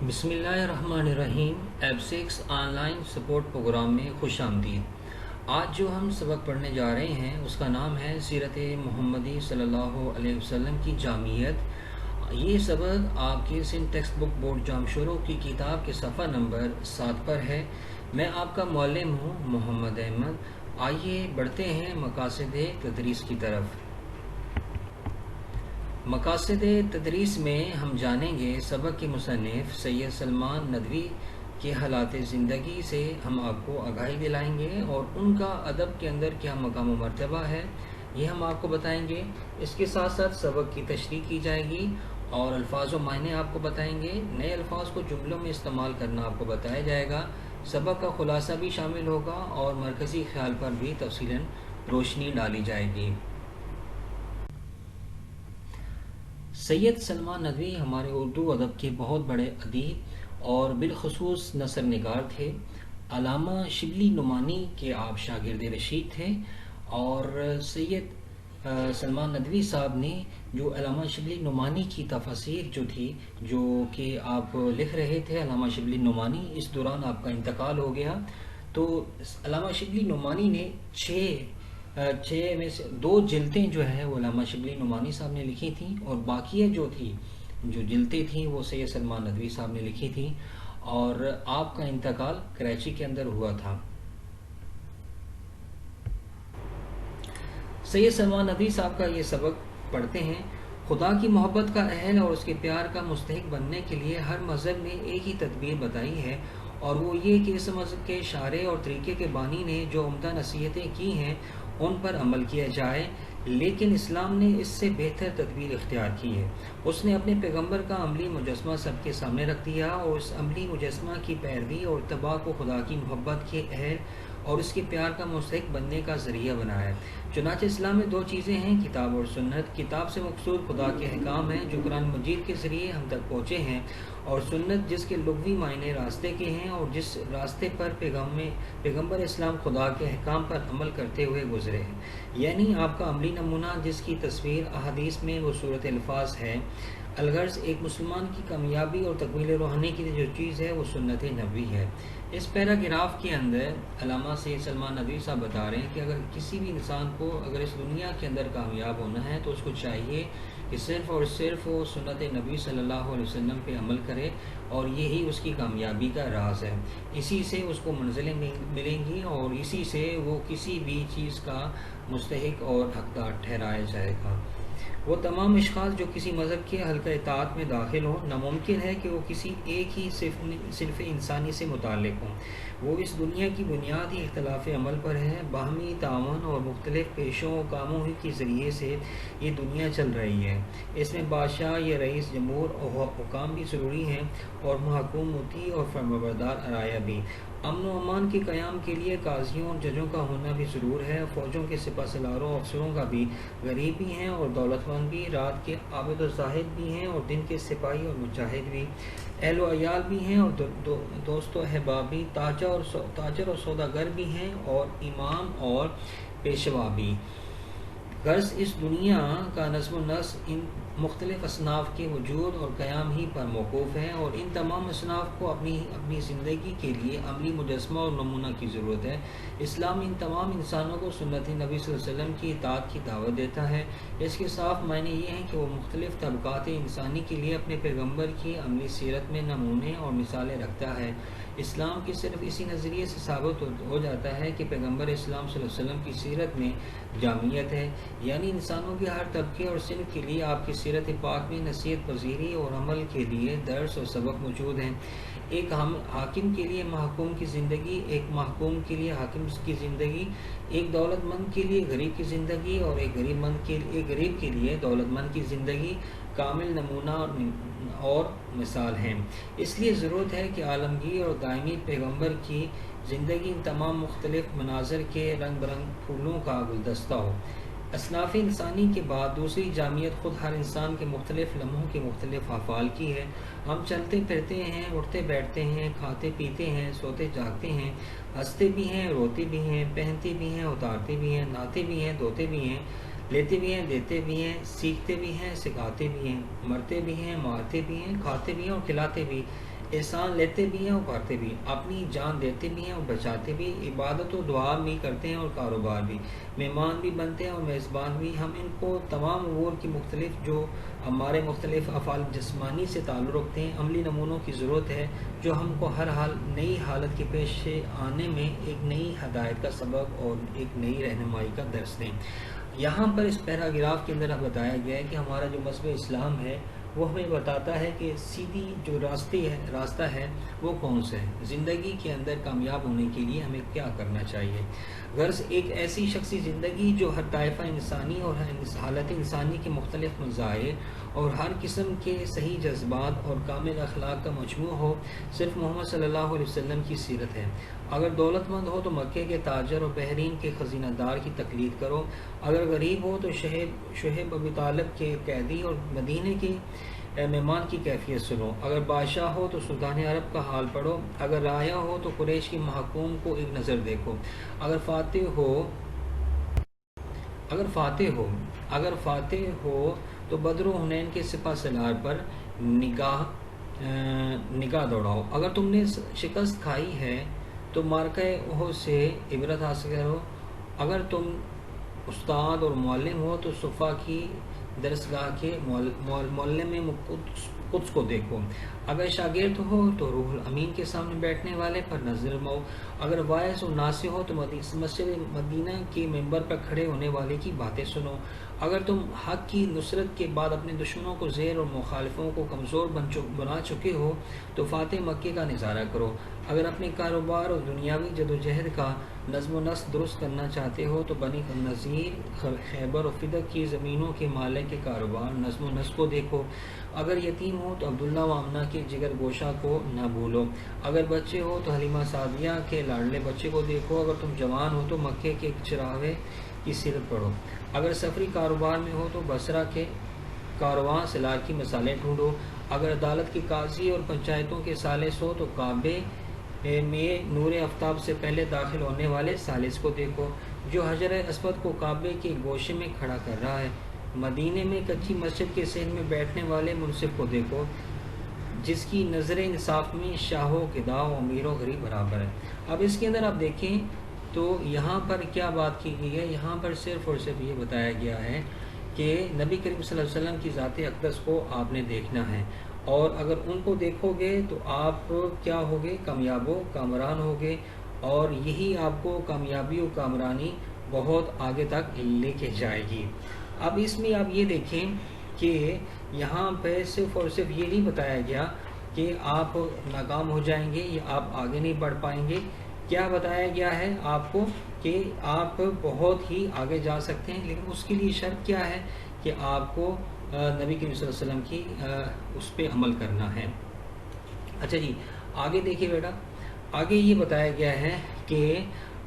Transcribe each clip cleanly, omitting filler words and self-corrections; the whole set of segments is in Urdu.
بسم اللہ الرحمن الرحیم ایب 6 آن لائن سپورٹ پروگرام میں خوش آمدید۔ آج جو ہم سبق پڑھنے جا رہے ہیں اس کا نام ہے سیرت محمدی صلی اللہ علیہ وسلم کی جامعیت۔ یہ سبق آپ کی سندھ ٹیکسٹ بک بورڈ جام شروع کی کتاب کے صفحہ نمبر 7 پر ہے۔ میں آپ کا معلم ہوں محمد احمد۔ آئیے بڑھتے ہیں مقاصد تدریس کی طرف۔ مقاصد تدریس میں ہم جانیں گے سبق کے مصنف سید سلمان ندوی کے حالات زندگی سے ہم آپ کو آگاہی دلائیں گے اور ان کا ادب کے اندر کیا مقام و مرتبہ ہے یہ ہم آپ کو بتائیں گے۔ اس کے ساتھ ساتھ سبق کی تشریح کی جائے گی اور الفاظ و معنی آپ کو بتائیں گے۔ نئے الفاظ کو جملوں میں استعمال کرنا آپ کو بتایا جائے گا۔ سبق کا خلاصہ بھی شامل ہوگا اور مرکزی خیال پر بھی تفصیلاً روشنی ڈالی جائے گی۔ سید سلمان ندوی ہمارے اردو ادب کے بہت بڑے ادیب اور بالخصوص نثر نگار تھے۔ علامہ شبلی نعمانی کے آپ شاگرد رشید تھے اور سید سلمان ندوی صاحب نے جو علامہ شبلی نعمانی کی تفاسیر جو تھی جو کہ آپ لکھ رہے تھے، علامہ شبلی نعمانی اس دوران آپ کا انتقال ہو گیا، تو علامہ شبلی نعمانی نے چھ میں سے 2 جلدیں جو ہے وہ علامہ شبلی نعمانی صاحب نے لکھی تھیں اور باقی جو جلدیں تھیں وہ سید سلمان ندوی صاحب نے لکھی تھیں اور آپ کا انتقال کراچی کے اندر ہوا تھا۔ سید سلمان ندوی صاحب کا یہ سبق پڑھتے ہیں۔ خدا کی محبت کا اہل اور اس کے پیار کا مستحق بننے کے لیے ہر مذہب نے ایک ہی تدبیر بتائی ہے اور وہ یہ کہ اس مذہب کے شارع اور طریقے کے بانی نے جو عمدہ نصیحتیں کی ہیں ان پر عمل کیا جائے، لیکن اسلام نے اس سے بہتر تدبیر اختیار کی ہے۔ اس نے اپنے پیغمبر کا عملی مجسمہ سب کے سامنے رکھ دیا اور اس عملی مجسمہ کی پیروی اور اتباع کو خدا کی محبت کے اہل اور اس کے پیار کا مستحق بننے کا ذریعہ بنایا ہے۔ چنانچہ اسلام میں 2 چیزیں ہیں، کتاب اور سنت۔ کتاب سے مقصود خدا کے احکام ہیں جو قرآن مجید کے ذریعے ہم تک پہنچے ہیں، اور سنت جس کے لغوی معنی راستے کے ہیں اور جس راستے پر پیغمبر اسلام خدا کے احکام پر عمل کرتے ہوئے گزرے ہیں، یعنی آپ کا عملی نمونہ جس کی تصویر احادیث میں وہ صورت الفاظ ہے۔ الغرض ایک مسلمان کی کامیابی اور تکمیل روحانی کی جو چیز ہے وہ سنت نبوی ہے۔ اس پیراگراف کے اندر علامہ سید سلمان ندوی صاحب بتا رہے ہیں کہ اگر کسی بھی انسان کو اگر اس دنیا کے اندر کامیاب ہونا ہے تو اس کو چاہیے کہ صرف اور صرف وہ سنت نبی صلی اللہ علیہ وسلم پہ عمل کرے اور یہی اس کی کامیابی کا راز ہے۔ اسی سے اس کو منزلیں ملیں گی اور اسی سے وہ کسی بھی چیز کا مستحق اور حقدار ٹھہرایا جائے گا۔ وہ تمام اشخاص جو کسی مذہب کے حلقہ اطاعت میں داخل ہوں، ناممکن ہے کہ وہ کسی ایک ہی صنف انسانی سے متعلق ہوں۔ وہ اس دنیا کی بنیاد ہی اختلاف عمل پر ہے۔ باہمی تعاون اور مختلف پیشوں و کاموں کے ذریعے سے یہ دنیا چل رہی ہے۔ اس میں بادشاہ یا رئیس جمہور اور حکام بھی ضروری ہیں اور محکوم مطیع اور فرمانبردار رعایا بھی۔ امن و امان کے قیام کے لیے قاضیوں اور ججوں کا ہونا بھی ضرور ہے۔ فوجوں کے سپہ سالاروں افسروں کا بھی، غریب بھی ہیں اور دولت مند بھی، رات کے عابد و زاہد بھی ہیں اور دن کے سپاہی اور مجاہد بھی، اہل و عیال بھی ہیں اور دوست و احباب بھی، تاجر اور سوداگر بھی ہیں اور امام اور پیشوا بھی۔ غرض اس دنیا کا نظم و نسق ان مختلف اصناف کے وجود اور قیام ہی پر موقوف ہے اور ان تمام اصناف کو اپنی زندگی کے لیے عملی مجسمہ اور نمونہ کی ضرورت ہے۔ اسلام ان تمام انسانوں کو سنت نبی صلی اللہ علیہ وسلم کی اطاعت کی دعوت دیتا ہے۔ اس کے صاف معنی یہ ہیں کہ وہ مختلف طبقات انسانی کے لیے اپنے پیغمبر کی عملی سیرت میں نمونے اور مثالیں رکھتا ہے۔ اسلام کی صرف اسی نظریے سے ثابت ہو جاتا ہے کہ پیغمبر اسلام صلی اللہ علیہ وسلم کی سیرت میں جامعیت ہے، یعنی انسانوں کے ہر طبقے اور صنف کے لیے آپ کی سیرت پاک میں نصیحت پذیری اور عمل کے لیے درس اور سبق موجود ہیں۔ ایک حاکم کے لیے محکوم کی زندگی، ایک محکوم کے لیے حاکم کی زندگی، ایک دولت مند کے لیے غریب کی زندگی اور ایک غریب کے لیے دولت مند کی زندگی کامل نمونہ اور مثال ہیں۔ اس لیے ضرورت ہے کہ عالمگیر اور دائمی پیغمبر کی زندگی ان تمام مختلف مناظر کے رنگ برنگ پھولوں کا گلدستہ ہو۔ اصناف انسانی کے بعد دوسری جامعیت خود ہر انسان کے مختلف لمحوں کے مختلف افعال کی ہے۔ ہم چلتے پھرتے ہیں، اٹھتے بیٹھتے ہیں، کھاتے پیتے ہیں، سوتے جاگتے ہیں، ہنستے بھی ہیں، روتے بھی ہیں، پہنتے بھی ہیں، اتارتے بھی ہیں، نہاتے بھی ہیں، دھوتے بھی ہیں، لیتے بھی ہیں، دیتے بھی ہیں، سیکھتے بھی ہیں، سکھاتے بھی ہیں، مرتے بھی ہیں، مارتے بھی ہیں، کھاتے بھی ہیں اور کھلاتے بھی۔ احسان لیتے بھی ہیں اور کرتے بھی، اپنی جان دیتے بھی ہیں اور بچاتے بھی، عبادت و دعا بھی کرتے ہیں اور کاروبار بھی، مہمان بھی بنتے ہیں اور میزبان بھی۔ ہم ان کو تمام امور کی مختلف جو ہمارے مختلف افعال جسمانی سے تعلق رکھتے ہیں عملی نمونوں کی ضرورت ہے، جو ہم کو ہر حال نئی حالت کے پیش آنے میں ایک نئی ہدایت کا سبق اور ایک نئی رہنمائی کا درس دیں۔ یہاں پر اس پیراگراف کے اندر بتایا گیا ہے کہ ہمارا جو مذہب اسلام ہے وہ ہمیں بتاتا ہے کہ سیدھی جو راستہ ہے وہ کون سا ہے، زندگی کے اندر کامیاب ہونے کے لیے ہمیں کیا کرنا چاہیے۔ غرض ایک ایسی شخصی زندگی جو ہر طائفہ انسانی اور ہر حالت انسانی کے مختلف مظاہر اور ہر قسم کے صحیح جذبات اور کامل اخلاق کا مجموع ہو، صرف محمد صلی اللہ علیہ وسلم کی سیرت ہے۔ اگر دولت مند ہو تو مکے کے تاجر اور بحرین کے خزینہ دار کی تقلید کرو، اگر غریب ہو تو شہب ابی طالب کے قیدی اور مدینے کے مہمان کی کیفیت سنو، اگر بادشاہ ہو تو سلطان عرب کا حال پڑھو، اگر رایا ہو تو قریش کی محکوم کو ایک نظر دیکھو، اگر فاتح ہو تو بدر و حنین کے سپہ سالار پر نگاہ دوڑاؤ، اگر تم نے شکست کھائی ہے تو مارکہ احد سے عبرت حاصل کرو، اگر تم استاد اور معلم ہو تو صفا کی درسگاہ کے معلم میں قدس کو دیکھو، اگر شاگرد ہو تو روح الامین کے سامنے بیٹھنے والے پر نظر مو، اگر واعظ و ناصح ہو تو مسجد مدینہ کے ممبر پر کھڑے ہونے والے کی باتیں سنو، اگر تم حق کی نصرت کے بعد اپنے دشمنوں کو زیر اور مخالفوں کو کمزور بنا چکے ہو تو فاتح مکے کا نظارہ کرو، اگر اپنے کاروبار اور دنیاوی جدوجہد کا نظم و نسق درست کرنا چاہتے ہو تو بنی نذیر، خیبر اور فدق کی زمینوں کے مالک کے کاروبار نظم و نسق کو دیکھو، اگر یتیم ہو تو عبداللہ و آمنہ کے جگر گوشہ کو نہ بھولو، اگر بچے ہو تو حلیمہ سعدیہ کے لاڈلے بچے کو دیکھو، اگر تم جوان ہو تو مکے کے چراغے کی سیرت پڑھو، اگر سفری کاروبار میں ہو تو بصرہ کے کارواں سالار کی مثالیں ڈھونڈو، اگر عدالت کے قاضی اور پنچایتوں کے ثالث ہو تو کعبے میں نور آفتاب سے پہلے داخل ہونے والے ثالث کو دیکھو جو حجر اسود کو کعبے کے گوشے میں کھڑا کر رہا ہے، مدینے میں کچی مسجد کے صحن میں بیٹھنے والے منصف کو دیکھو جس کی نظر انصاف میں شاہ و گدا و امیر و غریب برابر ہے۔ اب اس کے اندر آپ دیکھیں تو یہاں پر کیا بات کی گئی ہے، یہاں پر صرف اور صرف یہ بتایا گیا ہے کہ نبی کریم صلی اللہ علیہ وسلم کی ذات اقدس کو آپ نے دیکھنا ہے، اور اگر ان کو دیکھو گے تو آپ کیا ہوگے، کامیاب و کامران ہوگے، اور یہی آپ کو کامیابی و کامرانی بہت آگے تک لے کے جائے گی۔ اب اس میں آپ یہ دیکھیں کہ یہاں پہ صرف اور صرف یہ نہیں بتایا گیا کہ آپ ناکام ہو جائیں گے یا آپ آگے نہیں بڑھ پائیں گے، کیا بتایا گیا ہے آپ کو کہ آپ بہت ہی آگے جا سکتے ہیں، لیکن اس کے لیے شرط کیا ہے کہ آپ کو نبی کریم صلی اللہ علیہ وسلم کی اس پہ عمل کرنا ہے۔ اچھا جی، آگے دیکھیے بیٹا، آگے یہ بتایا گیا ہے کہ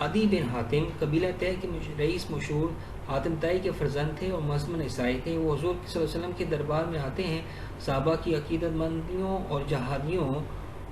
عدی بن حاتم قبیلہ طے کے رئیس مشہور حاتم طائی کے فرزند تھے اور مضمن عیسائی تھے، وہ حضور صلی اللہ علیہ وسلم کے دربار میں آتے ہیں، صحابہ کی عقیدت مندیوں اور جہادیوں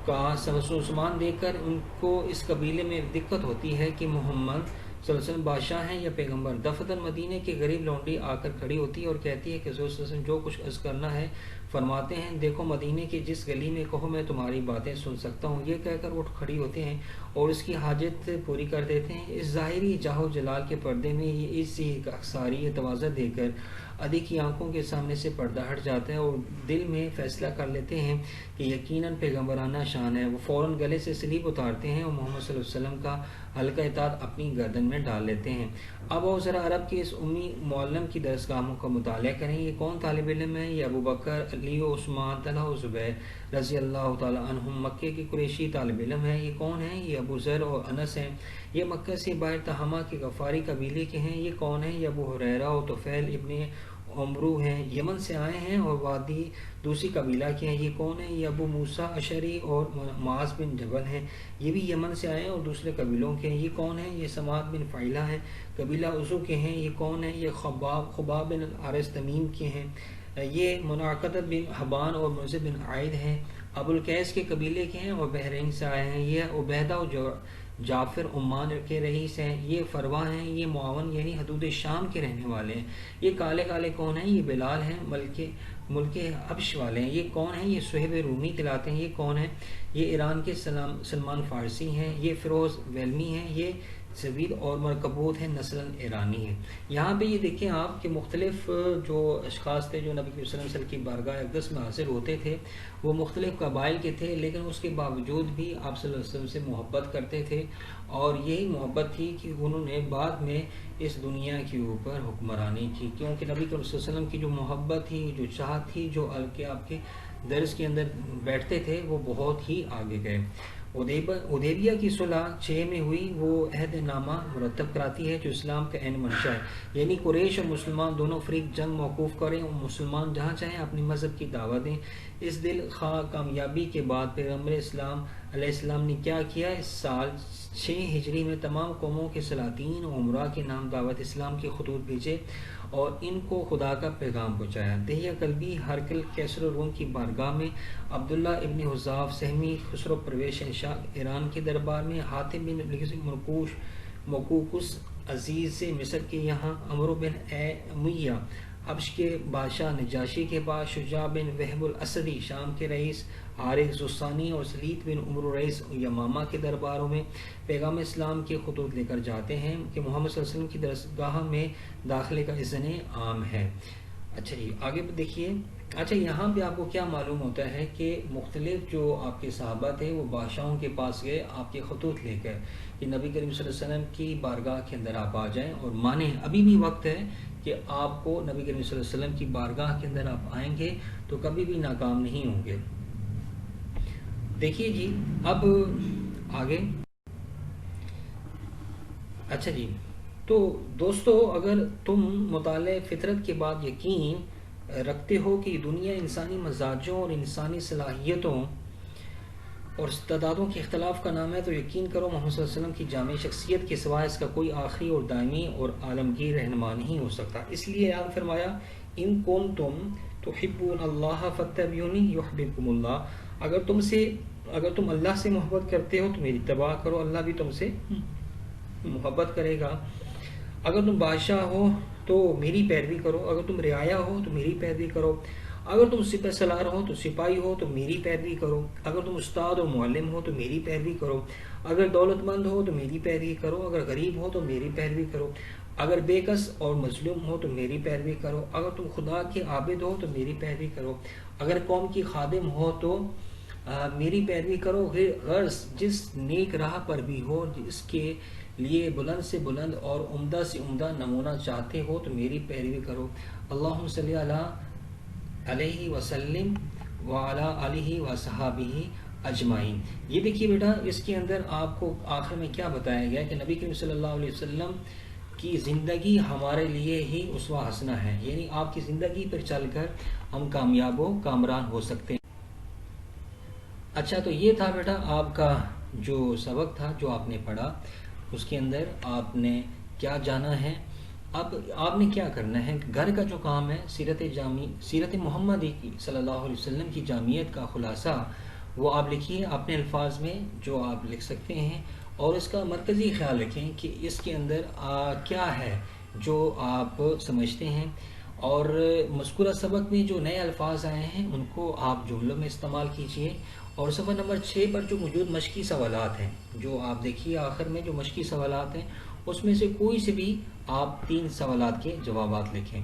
کا سامان دیکھ کر ان کو اس قبیلے میں دقت ہوتی ہے کہ محمد صلی اللہ علیہ وسلم بادشاہ ہیں یا پیغمبر۔ دفتر مدینے کی غریب لونڈی آ کر کھڑی ہوتی ہے اور کہتی ہے کہ حضور صلی اللہ علیہ وسلم جو کچھ عرض کرنا ہے فرماتے ہیں، دیکھو مدینے کی جس گلی میں کہو میں تمہاری باتیں سن سکتا ہوں، یہ کہہ کر اٹھ کھڑی ہوتے ہیں اور اس کی حاجت پوری کر دیتے ہیں۔ اس ظاہری جاہ و جلال کے پردے میں یہ اسی اخساری تواضع دے کر عدی کی آنکھوں کے سامنے سے پردہ ہٹ جاتا ہے اور دل میں فیصلہ کر لیتے ہیں کہ یقیناً پیغمبرانہ شان ہے۔ وہ فوراً گلے سے سلیب اتارتے ہیں اور محمد صلی اللہ علیہ وسلم کا حلقہ اطاعت اپنی گردن میں ڈال لیتے ہیں۔ اب وہ ذرا عرب کے اس امی معلم کی درسگاہوں کا مطالعہ کریں، یہ کون طالب علم ہے؟ یہ ابو بکر، علی و عثمان، طلحہ و زبیر رضی اللہ تعالیٰ عنہم مکے کے قریشی طالب علم ہیں۔ یہ کون ہیں؟ یہ ابو ذر اور انس ہیں، یہ مکہ سے باہر تہامہ کے غفاری قبیلے کے ہیں۔ یہ کون ہیں؟ یہ ابو ہریرہ اور طفیل ابن عمرو ہیں، یمن سے آئے ہیں اور وادی دوسری قبیلہ کے ہیں۔ یہ کون ہیں؟ یہ ابو موسیٰ اشعری اور معاذ بن جبل ہیں، یہ بھی یمن سے آئے ہیں اور دوسرے قبیلوں کے ہیں۔ یہ کون ہیں؟ یہ سماد بن فعیلہ ہیں، قبیلہ عزو کے ہیں۔ یہ کون ہیں؟ یہ خباب بن الحارث تمیم کے ہیں، یہ منعقدہ بن حبان اور منذر بن عائد ہیں، ابو القیس کے قبیلے کے ہیں اور بحرین سے آئے ہیں۔ یہ عبیدہ اور جعفر عمان کے رئیس ہیں۔ یہ فروا ہیں، یہ معاون یعنی حدود شام کے رہنے والے ہیں۔ یہ کالے کالے کون ہیں؟ یہ بلال ہیں، ملک حبش والے ہیں۔ یہ کون ہیں؟ یہ صہیب رومی کہلاتے ہیں۔ یہ کون ہیں؟ یہ ایران کے سلمان فارسی ہیں۔ یہ فیروز ویلمی ہیں۔ یہ زوید اور مرکبوت ہیں، نسلاً ایرانی ہیں۔ یہاں پہ یہ دیکھیں آپ کہ مختلف جو اشخاص تھے جو نبی صلی اللہ علیہ وسلم کی بارگاہ اقدس میں حاضر ہوتے تھے، وہ مختلف قبائل کے تھے، لیکن اس کے باوجود بھی آپ صلی اللہ علیہ وسلم سے محبت کرتے تھے، اور یہی محبت تھی کہ انہوں نے بعد میں اس دنیا کے اوپر حکمرانی کی، کیونکہ نبی صلی اللہ علیہ وسلم کی جو محبت تھی، جو چاہت تھی، جو آپ کے درس کے اندر بیٹھتے تھے، وہ بہت ہی آگے گئے۔ حدیبیہ کی صلح 6 میں ہوئی، وہ عہد نامہ مرتب کراتی ہے جو اسلام کا عین منشا ہے، یعنی قریش اور مسلمان دونوں فریق جنگ موقوف کریں اور مسلمان جہاں چاہیں اپنی مذہب کی دعوت دیں۔ اس دل خواہ کامیابی کے بعد پیغمبر اسلام علیہ السلام نے کیا کیا؟ اس سال 6 ہجری میں تمام قوموں کے سلاطین و عمراء کے نام دعوت اسلام کے خطوط بھیجے اور ان کو خدا کا پیغام پہنچایا۔ دہیہ کلبی ہرقل کیسر روم کی بارگاہ میں، عبداللہ ابن حذاف سہمی خسرو پرویش شاہ ایران کے دربار میں، حاتم بن مقوقس عزیز سے مصر کے یہاں، عمرو بن امیہ حبش کے بادشاہ نجاشی کے پاس، شجاع بن وہب الاسدی شام کے رئیس، حارث زوسانی اور سلیط بن عمرو رئیس یمامہ کے درباروں میں پیغام اسلام کے خطوط لے کر جاتے ہیں کہ محمد صلی اللہ علیہ وسلم کی درسگاہ میں داخلے کا اذن عام ہے۔ اچھا جی آگے دیکھیے۔ اچھا یہاں پہ آپ کو کیا معلوم ہوتا ہے کہ مختلف جو آپ کے صحابہ تھے وہ بادشاہوں کے پاس گئے آپ کے خطوط لے کر کہ نبی کریم صلی اللہ علیہ وسلم کی بارگاہ کے اندر آپ آ جائیں اور مانیں۔ ابھی بھی وقت ہے کہ آپ کو نبی کریم صلی اللہ علیہ وسلم کی بارگاہ کے اندر آپ آئیں گے تو کبھی بھی ناکام نہیں ہوں گے۔ دیکھیے جی اب آگے۔ اچھا جی تو دوستو، اگر تم مطالعہ فطرت کے بعد یقین رکھتے ہو کہ دنیا انسانی مزاجوں اور انسانی صلاحیتوں اور استعدادوں کے اختلاف کا نام ہے، تو یقین کرو محمد صلی اللہ علیہ وسلم کی جامع شخصیت کے سوا اس کا کوئی آخری اور دائمی اور عالمگیر رہنما نہیں ہو سکتا۔ اس لیے آپ فرمایا ان کنتم تحبون اللہ فاتبعونی یحببکم اللہ، اگر تم اللہ سے محبت کرتے ہو تو میری اتباع کرو، اللہ بھی تم سے محبت کرے گا۔ اگر تم بادشاہ ہو تو میری پیروی کرو، اگر تم رعایا ہو تو میری پیروی کرو، اگر تم سپہ سالار ہو تو سپاہی ہو تو میری پیروی کرو، اگر تم استاد اور معلم ہو تو میری پیروی کرو، اگر دولت مند ہو تو میری پیروی کرو، اگر غریب ہو تو میری پیروی کرو، اگر بے کس اور مظلوم ہو تو میری پیروی کرو، اگر تم خدا کے عابد ہو تو میری پیروی کرو، اگر قوم کی خادم ہو تو میری پیروی کرو، غرض جس نیک راہ پر بھی ہو، جس کے لیے بلند سے بلند اور عمدہ سے عمدہ نمونہ چاہتے ہو تو میری پیروی کرو۔ اللہم صلی علیہ وسلم وعلی آلہ وصحابہ اجمعین۔ یہ دیکھیے بیٹا، اس کے اندر آپ کو آخر میں کیا بتایا گیا کہ نبی کریم صلی اللہ علیہ وسلم کی زندگی ہمارے لیے ہی اسوہ حسنہ ہے، یعنی آپ کی زندگی پر چل کر ہم کامیاب و کامران ہو سکتے ہیں۔ اچھا تو یہ تھا بیٹا آپ کا جو سبق تھا جو آپ نے پڑھا، اس کے اندر آپ نے کیا جانا ہے۔ اب آپ نے کیا کرنا ہے، گھر کا جو کام ہے سیرت محمد صلی اللہ علیہ وسلم کی جامعیت کا خلاصہ وہ آپ لکھیے اپنے الفاظ میں جو آپ لکھ سکتے ہیں، اور اس کا مرکزی خیال رکھیں کہ اس کے اندر کیا ہے جو آپ سمجھتے ہیں، اور مذکورہ سبق میں جو نئے الفاظ آئے ہیں ان کو آپ جملوں میں استعمال کیجئے، اور صفحہ نمبر 6 پر جو موجود مشقی سوالات ہیں جو آپ دیکھیے آخر میں جو مشقی سوالات ہیں اس میں سے کوئی سے بھی آپ 3 سوالات کے جوابات لکھیں۔